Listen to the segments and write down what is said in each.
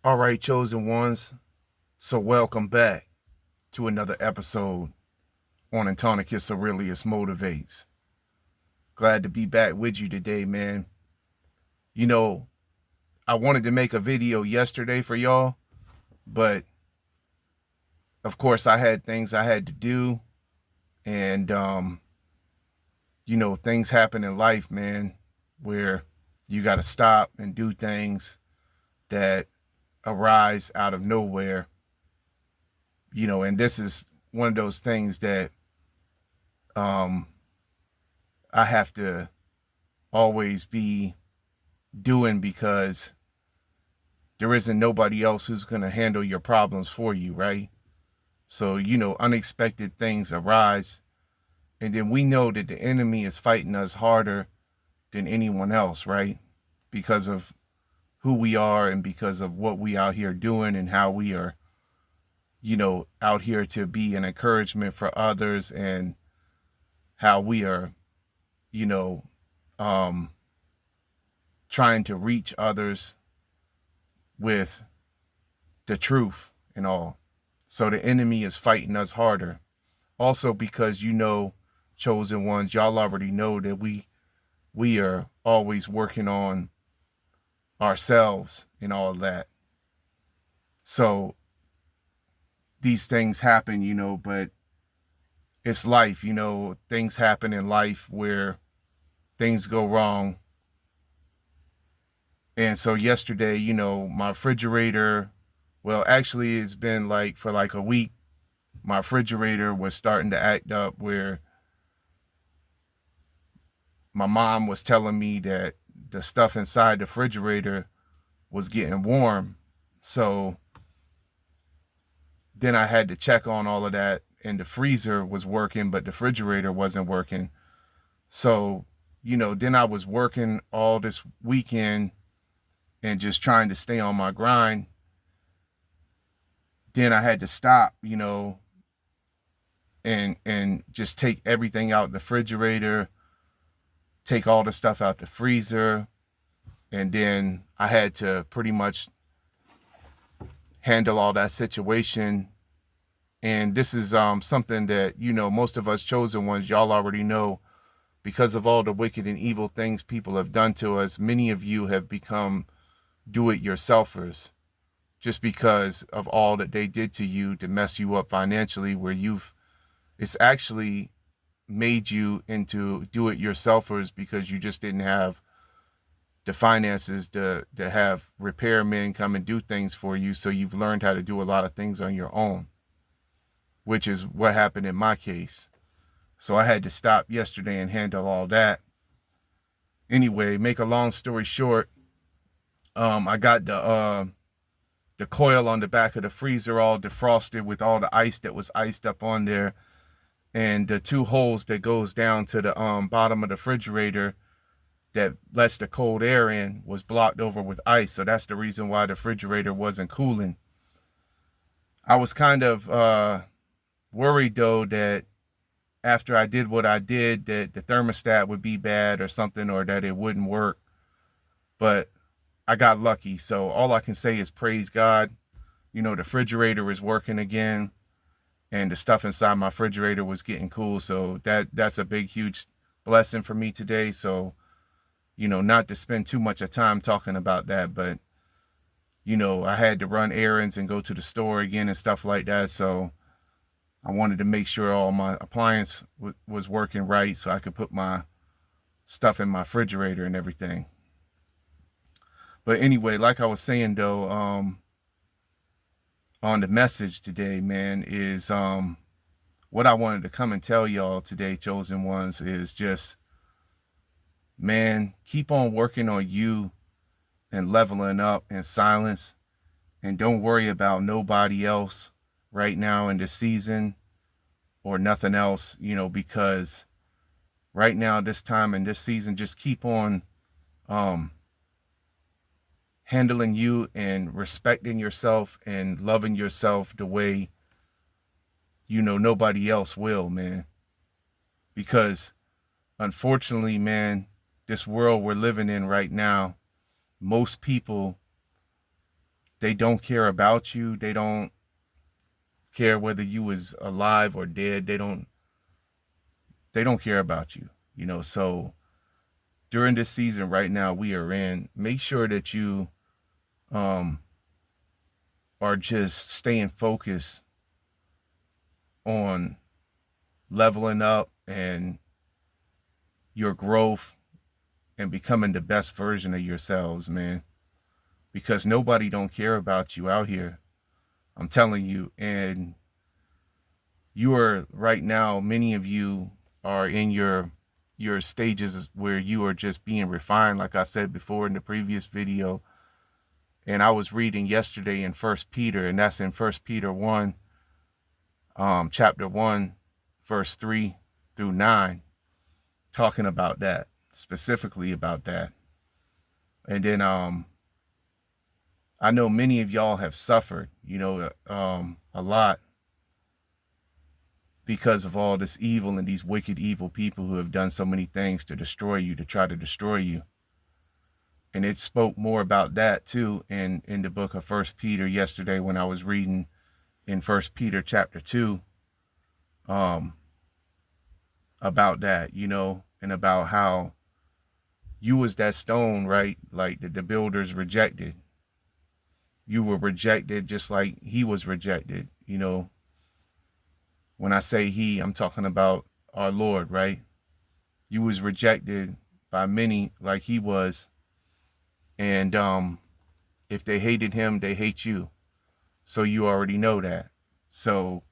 All right, chosen ones. So welcome back to another episode on Antonicus Aurelius Motivates. Glad to be back with you today, man. You know, I wanted to make a video yesterday for y'all, but of course I had things I had to do, and things happen in life, man, where you got to stop and do things that arise out of nowhere. And this is one of those things that um I have to always be doing because there isn't nobody else who's going to handle your problems for you, right? So, unexpected things arise. And then we know that the enemy is fighting us harder than anyone else, right? Because of who we are and because of what we out here doing and how we are, out here to be an encouragement for others and how we are, you know, um, trying to reach others with the truth and all. So the enemy is fighting us harder. Also because chosen ones, y'all already know that we are always working on ourselves and all that. So these things happen, but it's life, things happen in life where things go wrong. And so yesterday, my refrigerator, well, actually it's been like for like a week, my refrigerator was starting to act up where my mom was telling me that the stuff inside the refrigerator was getting warm. So then I had to check on all of that, and the freezer was working, but the refrigerator wasn't working. So, then I was working all this weekend and just trying to stay on my grind. Then I had to stop, and just take everything out the refrigerator, take all the stuff out the freezer, and then I had to pretty much handle all that situation. And this is something that most of us chosen ones, y'all already know, because of all the wicked and evil things people have done to us. Many of you have become do-it-yourselfers just because of all that they did to you to mess you up financially, where it's actually made you into do-it-yourselfers because you just didn't have the finances to have repairmen come and do things for you. So you've learned how to do a lot of things on your own, which is what happened in my case. So I had to stop yesterday and handle all that. Anyway, make a long story short, I got the coil on the back of the freezer all defrosted with all the ice that was iced up on there, and the two holes that goes down to the bottom of the refrigerator that lets the cold air in was blocked over with ice. So that's the reason why the refrigerator wasn't cooling. I was kind of worried though that after I did what I did, that the thermostat would be bad or something, or that it wouldn't work. But I got lucky. So all I can say is praise God. The refrigerator is working again, and the stuff inside my refrigerator was getting cool. So that's a big, huge blessing for me today. So, not to spend too much of time talking about that, but I had to run errands and go to the store again and stuff like that. So I wanted to make sure all my appliance was working right so I could put my stuff in my refrigerator and everything. But anyway, like I was saying though, on the message today, man, is what I wanted to come and tell y'all today, chosen ones, is just, man, keep on working on you and leveling up in silence, and don't worry about nobody else right now in this season or nothing else, because right now, this time in this season, just keep on handling you and respecting yourself and loving yourself the way nobody else will, man. Because unfortunately, man, this world we're living in right now, most people they don't care about you. They don't care whether you was alive or dead. They don't care about you, you know. So during this season right now we are in, make sure that you are just staying focused on leveling up and your growth and becoming the best version of yourselves, man. Because nobody don't care about you out here. I'm telling you. And you are right now, many of you are in your stages where you are just being refined, like I said before in the previous video. And I was reading yesterday in First Peter, and that's in First Peter 1, chapter 1, verse 3 through 9, talking about that, specifically about that. And then I know many of y'all have suffered, you know, a lot because of all this evil and these wicked, evil people who have done so many things to destroy you, to try to destroy you. And it spoke more about that too in the book of First Peter yesterday when I was reading in First Peter chapter 2 about that, you know, and about how you was that stone, right? Like the builders rejected. You were rejected just like he was rejected, you know. When I say he, I'm talking about our Lord, right? You was rejected by many like he was. And if they hated him, they hate you. So you already know that. So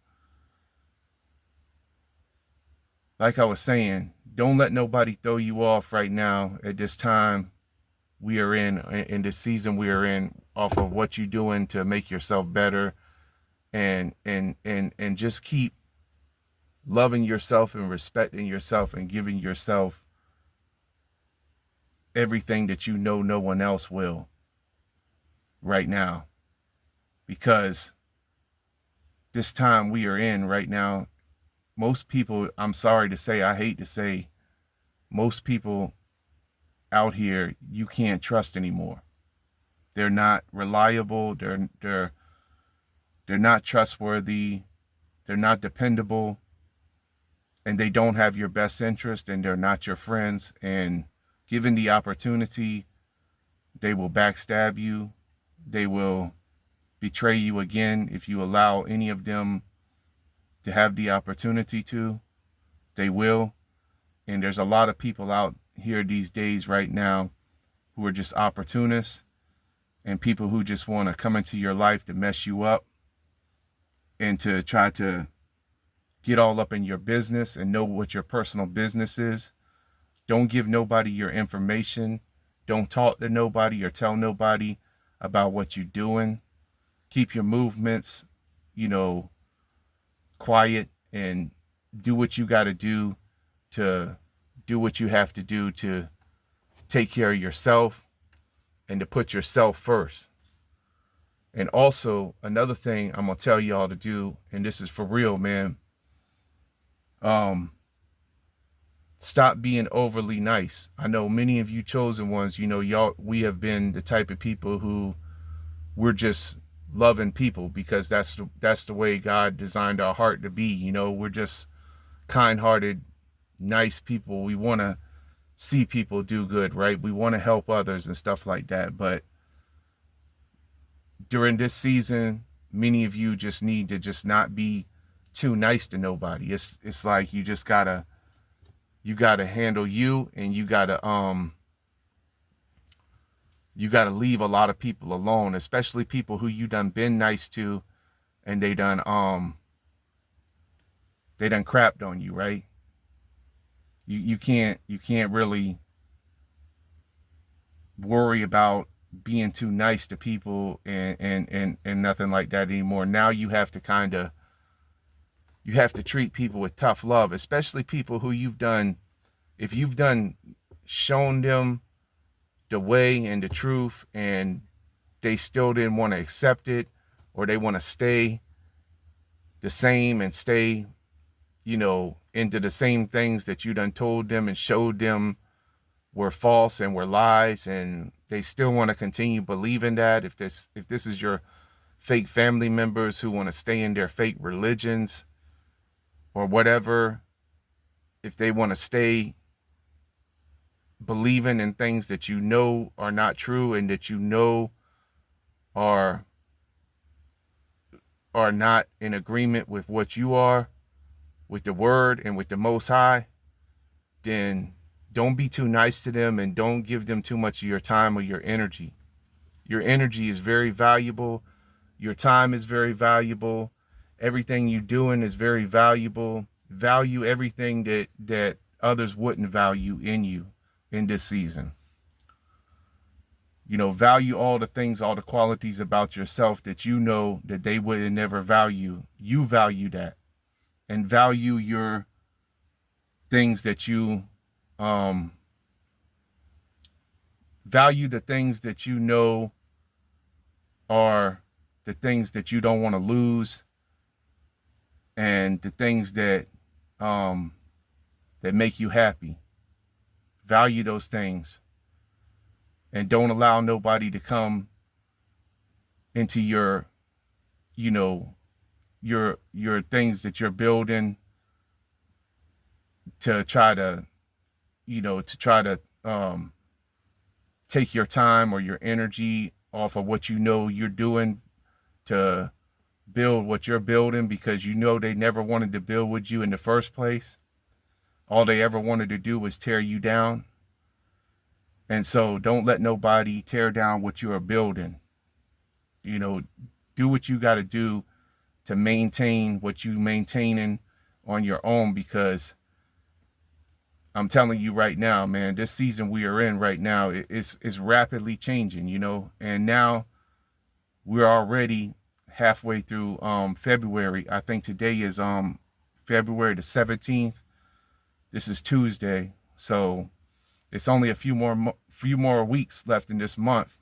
like I was saying, don't let nobody throw you off right now at this time we are in this season we are in, off of what you're doing to make yourself better, and just keep loving yourself and respecting yourself and giving yourself everything that you know no one else will right now. Because this time we are in right now, most people, I'm sorry to say, I hate to say, most people out here you can't trust anymore. They're not reliable, they're not trustworthy, they're not dependable, and they don't have your best interest, and they're not your friends. And given the opportunity, they will backstab you, they will betray you again if you allow any of them to have the opportunity to. They will. And there's a lot of people out here these days right now who are just opportunists and people who just want to come into your life to mess you up and to try to get all up in your business and know what your personal business is. Don't give nobody your information. Don't talk to nobody or tell nobody about what you're doing. Keep your movements, you know, quiet, and do what you got to do what you have to do to take care of yourself and to put yourself first. And also another thing I'm gonna tell y'all to do, and this is for real, man. Stop being overly nice. I know many of you chosen ones, you know, y'all, we have been the type of people who we're just loving people because that's the way God designed our heart to be. You know, we're just kind-hearted, nice people. We want to see people do good, right? We want to help others and stuff like that. But during this season, many of you just need to just not be too nice to nobody. It's like you just gotta handle you, and you gotta leave a lot of people alone, especially people who you done been nice to and they done crapped on you, right? You can't really worry about being too nice to people and nothing like that anymore. Now you have to treat people with tough love, especially people who if you've shown them the way and the truth and they still didn't want to accept it, or they want to stay the same and stay, you know, into the same things that you done told them and showed them were false and were lies, and they still want to continue believing that. If this is your fake family members who want to stay in their fake religions or whatever, if they want to stay believing in things that you know are not true and that you know are not in agreement with what you are, with the word and with the Most High, then don't be too nice to them and don't give them too much of your time or your energy. Your energy is very valuable. Your time is very valuable. Everything you're doing is very valuable. Value everything that others wouldn't value in you in this season. You know, value all the things, all the qualities about yourself that you know that they would never value. You value that. And value your things that you value the things that you know are the things that you don't want to lose, and the things that that make you happy. Value those things, and don't allow nobody to come into your, you know, your things that you're building to try to, you know, take your time or your energy off of what you know you're doing to build what you're building, because you know they never wanted to build with you in the first place. All they ever wanted to do was tear you down. And so don't let nobody tear down what you are building. You know, do what you got to do to maintain what you maintaining on your own, because I'm telling you right now, man, this season we are in right now is rapidly changing, you know, and now we're already halfway through February. I think today is February the 17th. This is Tuesday, so it's only a few more weeks left in this month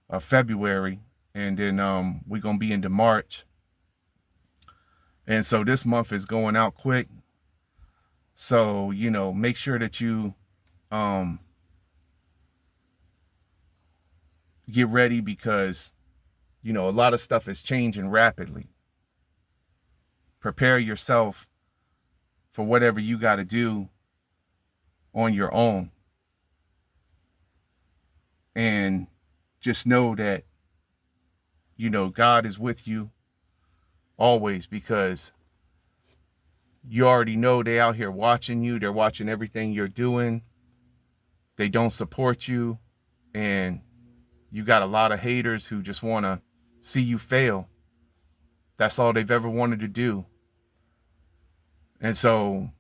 of February, and then we're gonna be into March, and so this month is going out quick. So, you know, make sure that you get ready, because, you know, a lot of stuff is changing rapidly. Prepare yourself for whatever you got to do on your own. And just know that, you know, God is with you always, because you already know they out here watching you. They're watching everything you're doing. They don't support you. And you got a lot of haters who just want to see you fail. That's all they've ever wanted to do. And so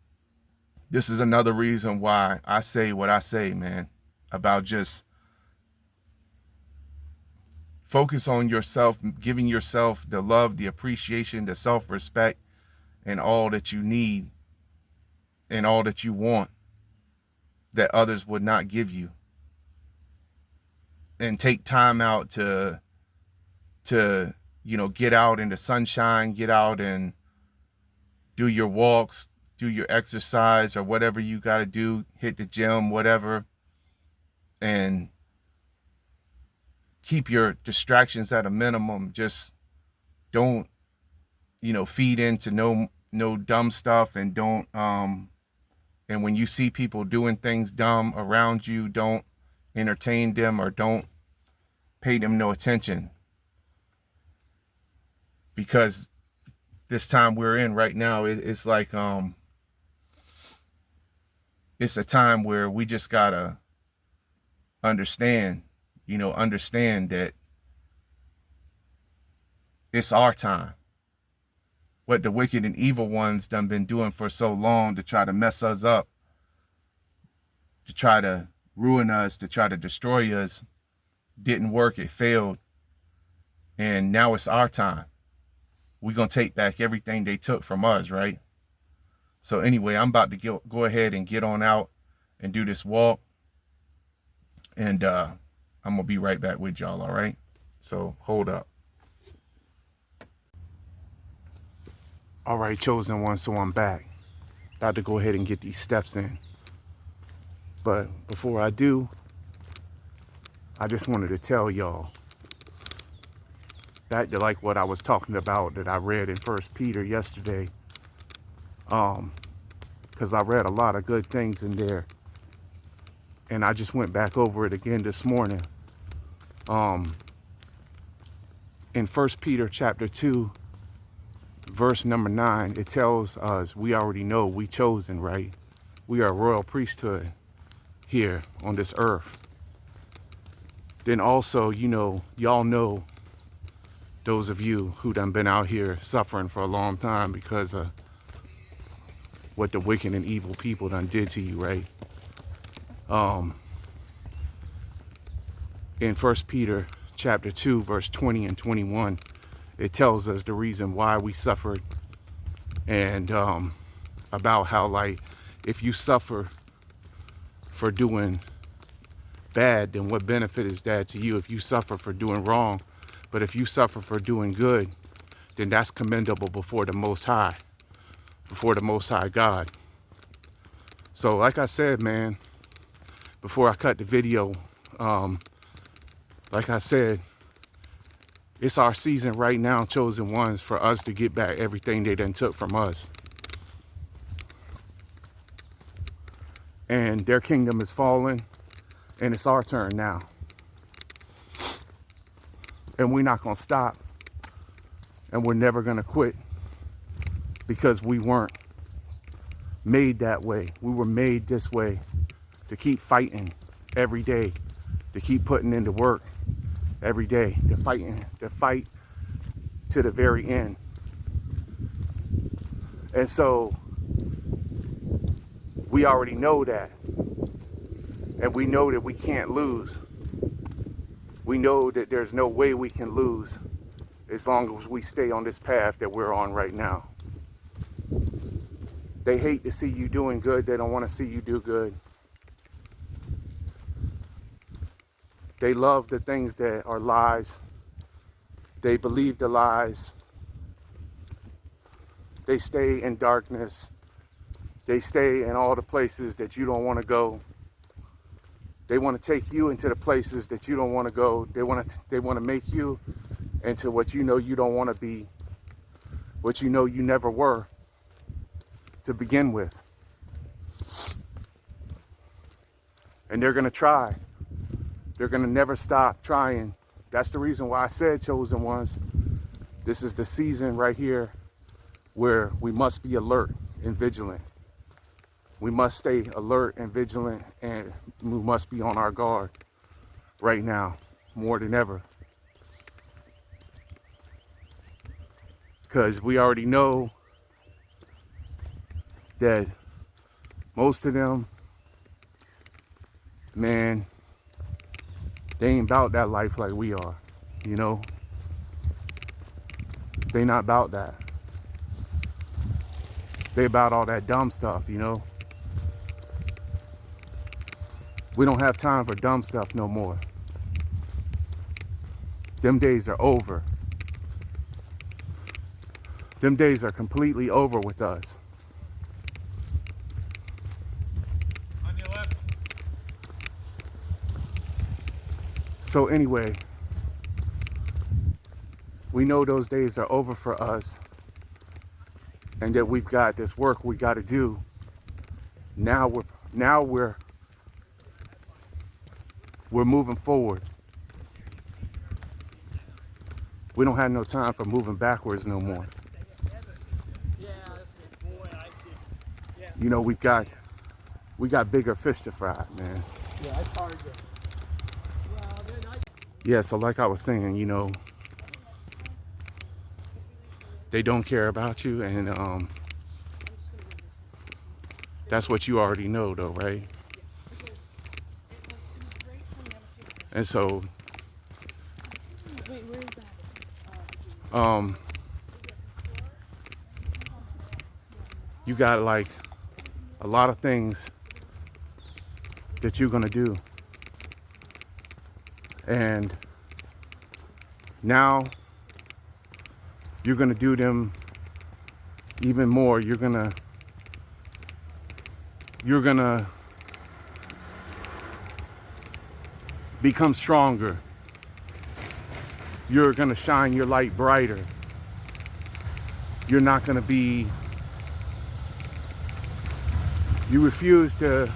this is another reason why I say what I say, man, about just focus on yourself, giving yourself the love, the appreciation, the self-respect, and all that you need and all that you want that others would not give you. And take time out to you know, get out in the sunshine, get out and do your walks, do your exercise, or whatever you got to do, hit the gym, whatever, and keep your distractions at a minimum. Just don't, you know, feed into no dumb stuff, and don't and when you see people doing things dumb around you, don't entertain them or don't pay them no attention, because this time we're in right now, it's like it's a time where we just gotta understand that it's our time. What the wicked and evil ones done been doing for so long to try to mess us up, to try to ruin us, to try to destroy us, didn't work. It failed. And now it's our time. We're going to take back everything they took from us, right? So anyway, I'm about to go ahead and get on out and do this walk. And I'm going to be right back with y'all, all right? So hold up. All right, chosen one, so I'm back. About to go ahead and get these steps in. But before I do, I just wanted to tell y'all that, like what I was talking about that I read in First Peter yesterday, because I read a lot of good things in there, and I just went back over it again this morning. In First Peter chapter 2, verse number 9, it tells us, we already know we chosen, right? We are a royal priesthood here on this earth. Then also, you know, y'all know, those of you who done been out here suffering for a long time because of what the wicked and evil people done did to you, right? In First Peter chapter 2, verse 20 and 21, it tells us the reason why we suffered, and about how, like, if you suffer for doing bad, then what benefit is that to you? If you suffer for doing wrong, but if you suffer for doing good, then that's commendable before the Most High, God. So like I said, man, before I cut the video, like I said, it's our season right now, chosen ones, for us to get back everything they done took from us. And their kingdom is falling, and it's our turn now. And we're not gonna stop, and we're never gonna quit, because we weren't made that way. We were made this way, to keep fighting every day, to keep putting into work every day, to fight to the very end. And so we already know that, and we know that we can't lose. We know that there's no way we can lose as long as we stay on this path that we're on right now. They hate to see you doing good. They don't want to see you do good. They love the things that are lies. They believe the lies. They stay in darkness. They stay in all the places that you don't want to go. They want to take you into the places that you don't want to go. They want to make you into what you know you don't want to be, what you know you never were to begin with. And they're going to try. They're going to never stop trying. That's the reason why I said, chosen ones, this is the season right here where we must be alert and vigilant. We must stay alert and vigilant, and we must be on our guard right now more than ever. Because we already know that most of them, man, they ain't about that life like we are, you know? They not about that. They about all that dumb stuff, you know? We don't have time for dumb stuff no more. Them days are over. Them days are completely over with us. On your left. So anyway, we know those days are over for us, and that we've got this work we got to do. Now we're moving forward. We don't have no time for moving backwards no more. You know, we got bigger fish to fry, man. Yeah, it's hard to. Yeah, so like I was saying, you know, they don't care about you, and that's what you already know, though, right? And so, you got like a lot of things that you're gonna do, and now you're gonna do them even more. You're gonna become stronger. You're going to shine your light brighter. You're not going to be, you refuse to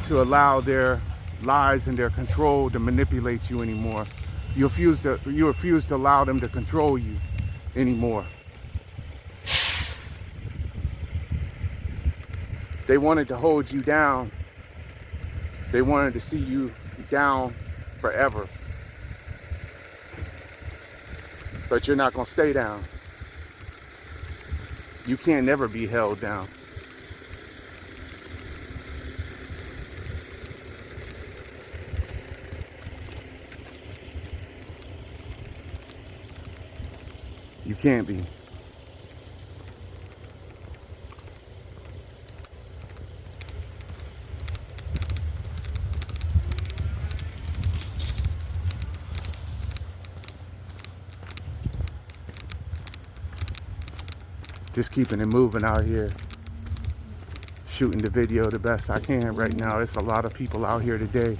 allow their lies and their control to manipulate you anymore. You refuse to allow them to control you anymore. They wanted to hold you down. They wanted to see you down forever. But you're not going to stay down. You can't never be held down. You can't be. Just keeping it moving out here. Shooting the video the best I can right now. There's a lot of people out here today.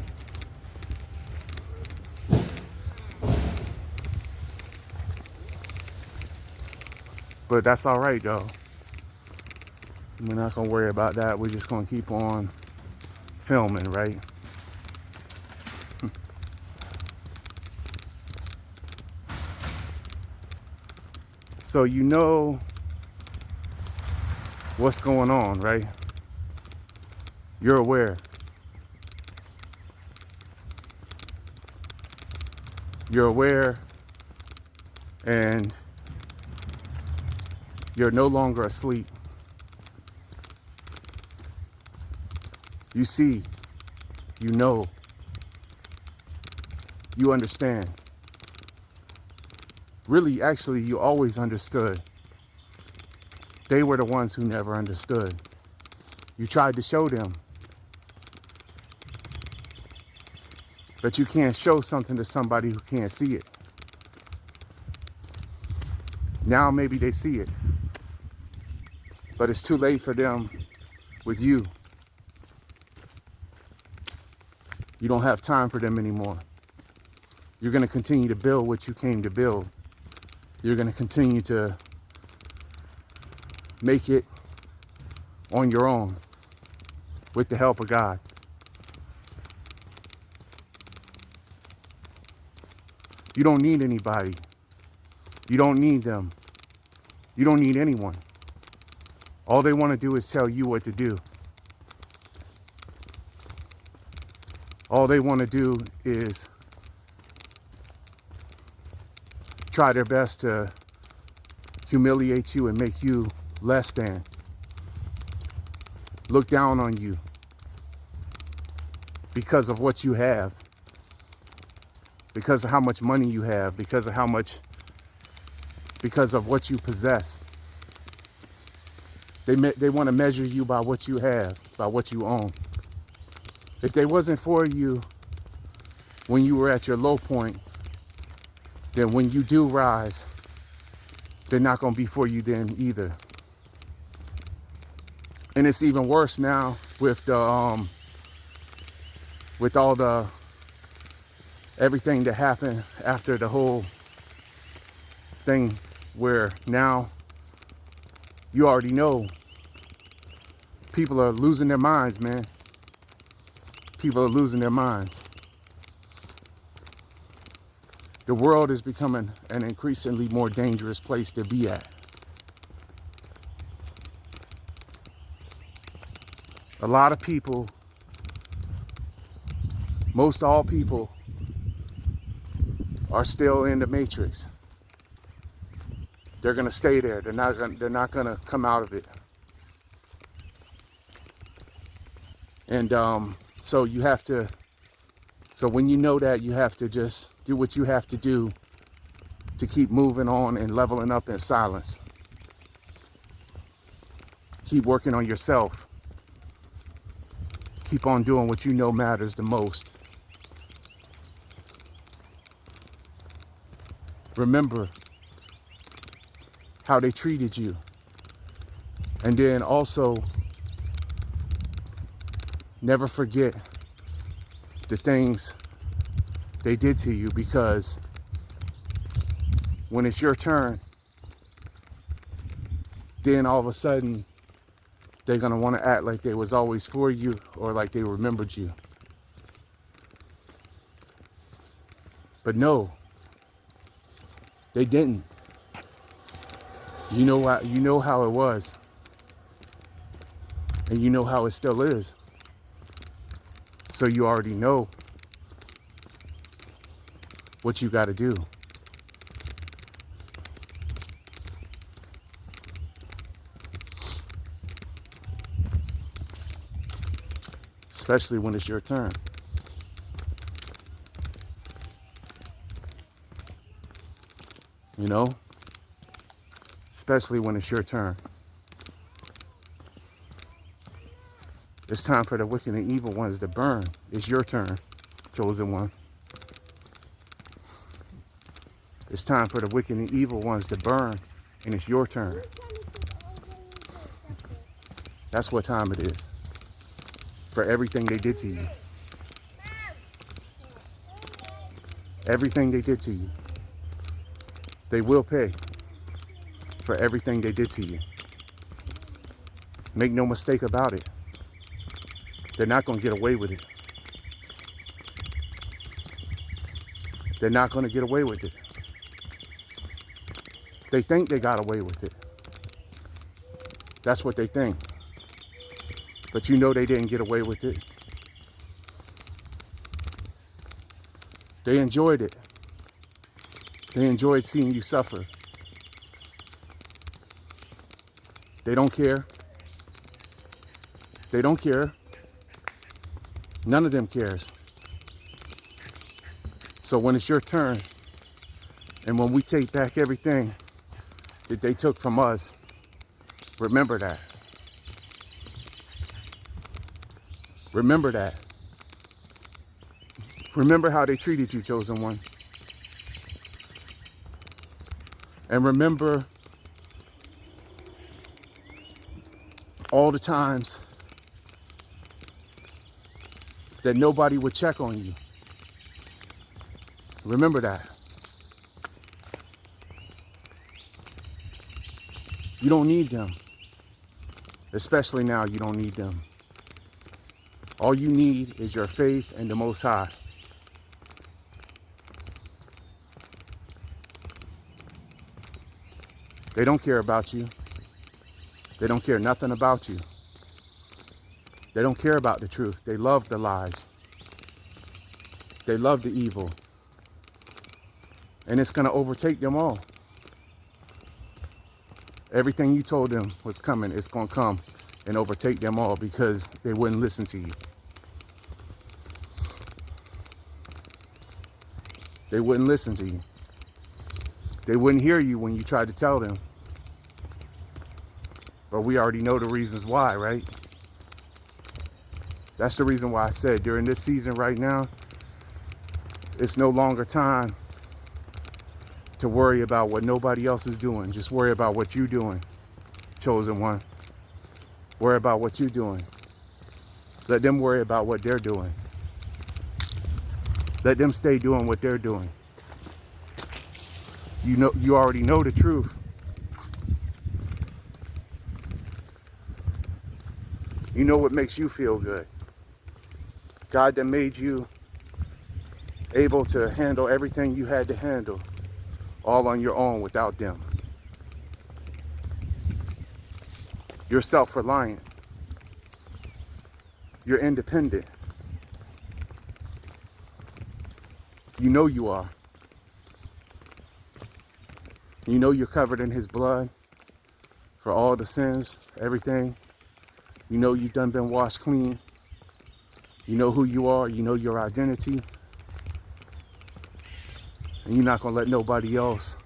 But that's all right though. We're not gonna worry about that. We're just gonna keep on filming, right? So you know what's going on, right? You're aware. You're aware, and you're no longer asleep. You see, you know, you understand. Really, actually, you always understood. They were the ones who never understood. You tried to show them. But you can't show something to somebody who can't see it. Now maybe they see it. But it's too late for them with you. You don't have time for them anymore. You're going to continue to build what you came to build. You're going to continue to make it on your own with the help of God. You don't need anybody. You don't need them. You don't need anyone. All they want to do is tell you what to do. All they want to do is try their best to humiliate you and make you less than. Look down on you because of what you have, because of how much money you have, because of what you possess. They want to measure you by what you have, by what you own. If they wasn't for you when you were at your low point, then when you do rise, they're not going to be for you then either. And it's even worse now with the with all the everything that happened after the whole thing, where now you already know people are losing their minds, man. People are losing their minds. The world is becoming an increasingly more dangerous place to be at. A lot of people, most all people, are still in the matrix. They're gonna stay there. They're not gonna come out of it. And so you have to. So when you know that, you have to just do what you have to do to keep moving on and leveling up in silence. Keep working on yourself. Keep on doing what you know matters the most. Remember how they treated you. And then also, never forget the things they did to you, because when it's your turn, then all of a sudden they're going to want to act like they was always for you, or like they remembered you. But no, they didn't. You know how it was, and you know how it still is. So you already know what you got to do. Especially when it's your turn. You know? Especially when it's your turn. It's time for the wicked and evil ones to burn. It's your turn, chosen one. It's time for the wicked and evil ones to burn, and it's your turn. That's what time it is. For everything they did to you. Everything they did to you. They will pay for everything they did to you. Make no mistake about it. They're not going to get away with it. They're not going to get away with it. They think they got away with it. That's what they think. But you know they didn't get away with it. They enjoyed it. They enjoyed seeing you suffer. They don't care. They don't care. None of them cares. So when it's your turn, and when we take back everything that they took from us, remember that. Remember that. Remember how they treated you, chosen one. And remember all the times that nobody would check on you. Remember that. You don't need them. Especially now, you don't need them. All you need is your faith in the Most High. They don't care about you. They don't care nothing about you. They don't care about the truth. They love the lies. They love the evil. And it's going to overtake them all. Everything you told them was coming, it's going to come and overtake them all, because they wouldn't listen to you. They wouldn't listen to you. They wouldn't hear you when you tried to tell them. But we already know the reasons why, right? That's the reason why I said during this season right now, it's no longer time to worry about what nobody else is doing. Just worry about what you're doing, chosen one. Worry about what you're doing. Let them worry about what they're doing. Let them stay doing what they're doing. You already know the truth. You know what makes you feel good. God that made you able to handle everything you had to handle all on your own without them. You're self-reliant. You're independent. You know you are. You know you're covered in His blood for all the sins, everything. You know you've done been washed clean. You know who you are. You know your identity. And you're not going to let nobody else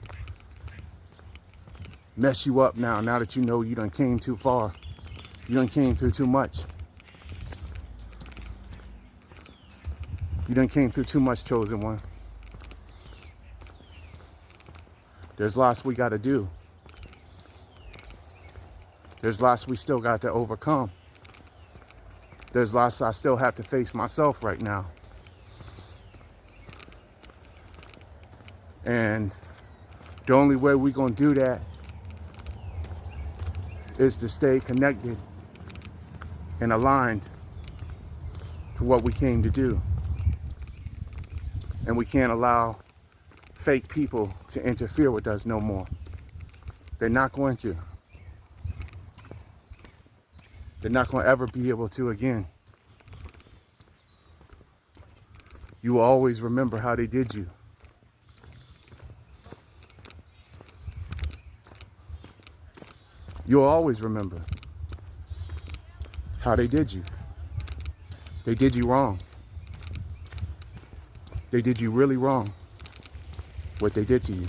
mess you up now that you know you done came too far. You done came through too much. You done came through too much, chosen one. There's lots we got to do. There's lots we still got to overcome. There's lots I still have to face myself right now. And the only way we're going to do that is to stay connected and aligned to what we came to do. And we can't allow fake people to interfere with us no more. They're not going to. They're not going to ever be able to again. You will always remember how they did you. You'll always remember how they did you. They did you wrong. They did you really wrong, what they did to you.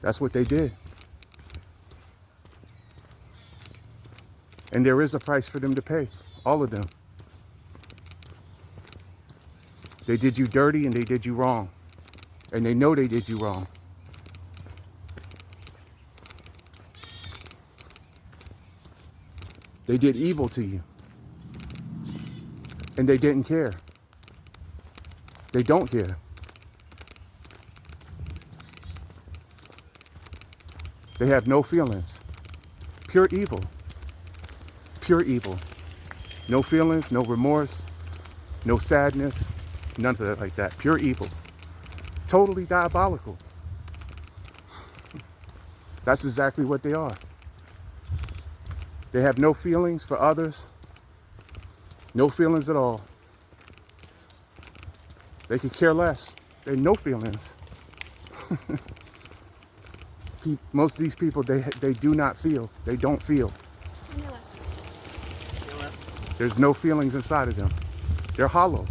That's what they did. And there is a price for them to pay, all of them. They did you dirty and they did you wrong. And they know they did you wrong. They did evil to you. And they didn't care. They don't care. They have no feelings. Pure evil. Pure evil. No feelings, no remorse, no sadness, none of that like that. Pure evil. Totally diabolical. That's exactly what they are. They have no feelings for others. No feelings at all. They could care less. They have no feelings. Most of these people, they do not feel. They don't feel. There's no feelings inside of them. They're hollow.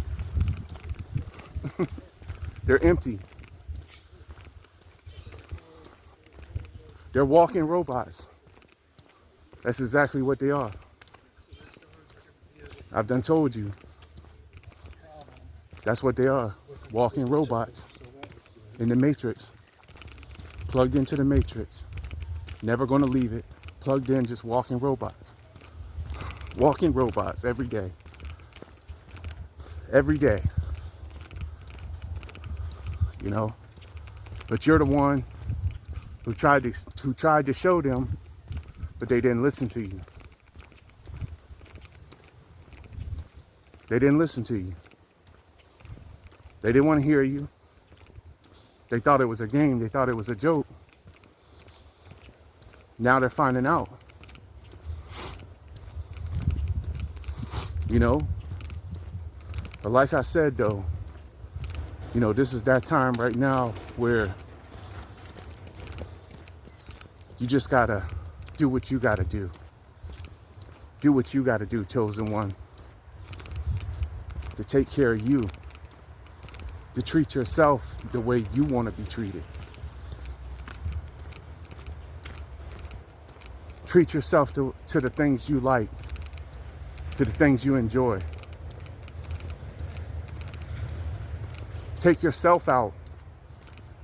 They're empty. They're walking robots. That's exactly what they are. I've done told you. That's what they are. Walking robots in the matrix. Plugged into the matrix. Never gonna leave it. Plugged in, just walking robots. Walking robots every day. Every day. You know? But you're the one who tried to show them, but they didn't listen to you. They didn't listen to you. They didn't want to hear you. They thought it was a game. They thought it was a joke. Now they're finding out. You know? But like I said, though, you know, this is that time right now where you just gotta do what you gotta do. Do what you gotta do, chosen one. To take care of you. To treat yourself the way you want to be treated. Treat yourself to the things you like. To the things you enjoy. Take yourself out.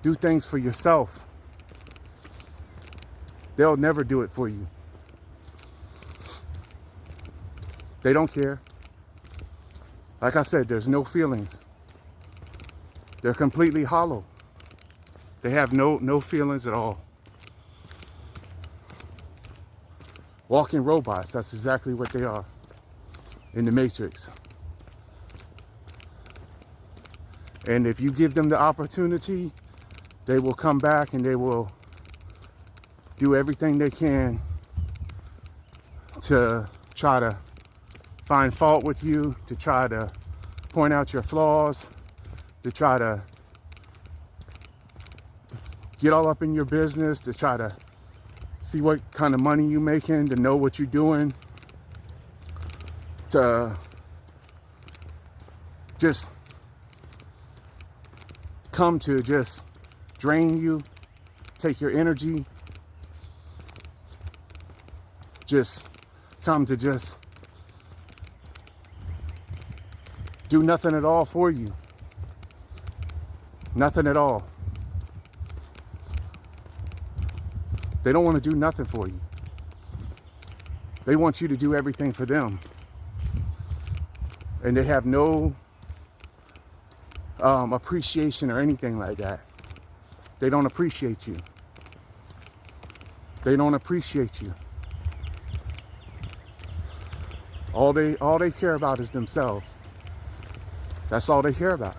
Do things for yourself. They'll never do it for you. They don't care. Like I said, there's no feelings. They're completely hollow. They have no feelings at all. Walking robots, that's exactly what they are in the Matrix. And if you give them the opportunity, they will come back and they will do everything they can to try to find fault with you, to try to point out your flaws, to try to get all up in your business, to try to see what kind of money you're making, to know what you're doing, to just come to just drain you, take your energy, just come to just do nothing at all for you. Nothing at all. They don't want to do nothing for you. They want you to do everything for them. And they have no appreciation or anything like that. They don't appreciate you. They don't appreciate you. All they care about is themselves. That's all they care about.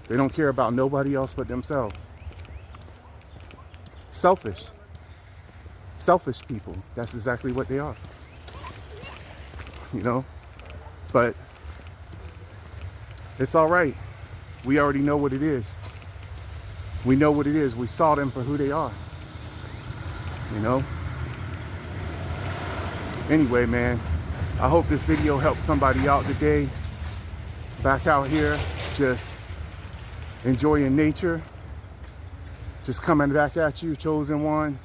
They don't care about nobody else but themselves. Selfish. Selfish people. That's exactly what they are. You know? But it's all right. We already know what it is. We know what it is. We saw them for who they are. You know? Anyway, man, I hope this video helps somebody out today. Back out here, just enjoying nature. Just coming back at you, chosen one.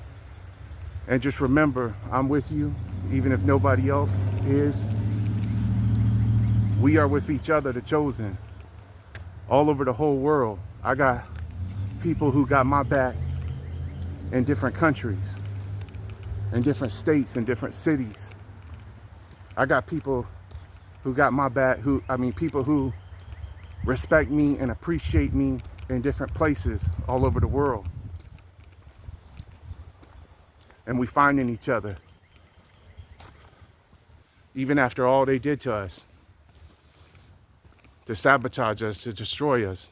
And just remember, I'm with you, even if nobody else is. We are with each other, the chosen, all over the whole world. I got people who got my back in different countries, in different states, in different cities. I got people who got my back, people who respect me and appreciate me in different places all over the world. And we finding each other, even after all they did to us, to sabotage us, to destroy us.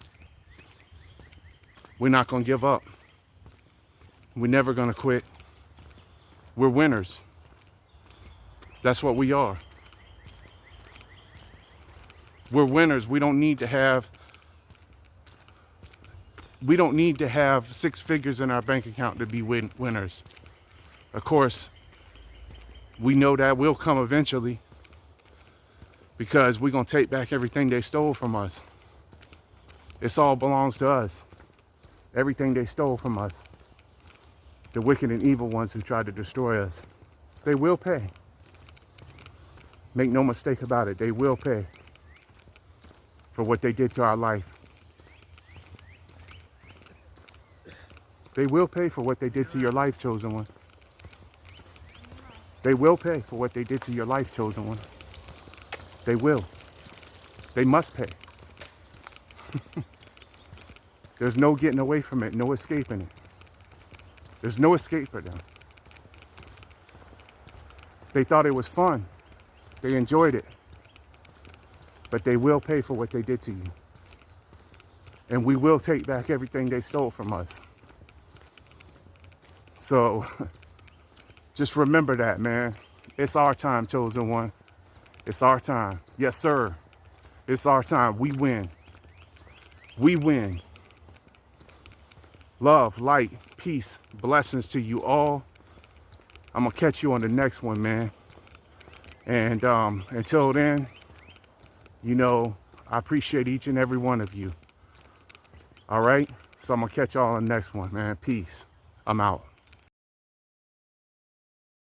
We're not gonna give up. We're never gonna quit. We're winners. That's what we are. We're winners. We don't need to have six figures in our bank account to be winners. Of course, we know that will come eventually, because we're going to take back everything they stole from us. It all belongs to us. Everything they stole from us. The wicked and evil ones who tried to destroy us. They will pay. Make no mistake about it. They will pay for what they did to our life. They will pay for what they did to your life, chosen one. They will pay for what they did to your life, chosen one. They will. They must pay. There's no getting away from it, no escaping it. There's no escape for them. They thought it was fun. They enjoyed it. But they will pay for what they did to you. And we will take back everything they stole from us. So just remember that, man. It's our time, chosen one. It's our time. Yes, sir. It's our time. We win. We win. Love, light, peace, blessings to you all. I'm going to catch you on the next one, man. And until then, you know, I appreciate each and every one of you. All right? So I'm going to catch y'all on the next one, man. Peace. I'm out.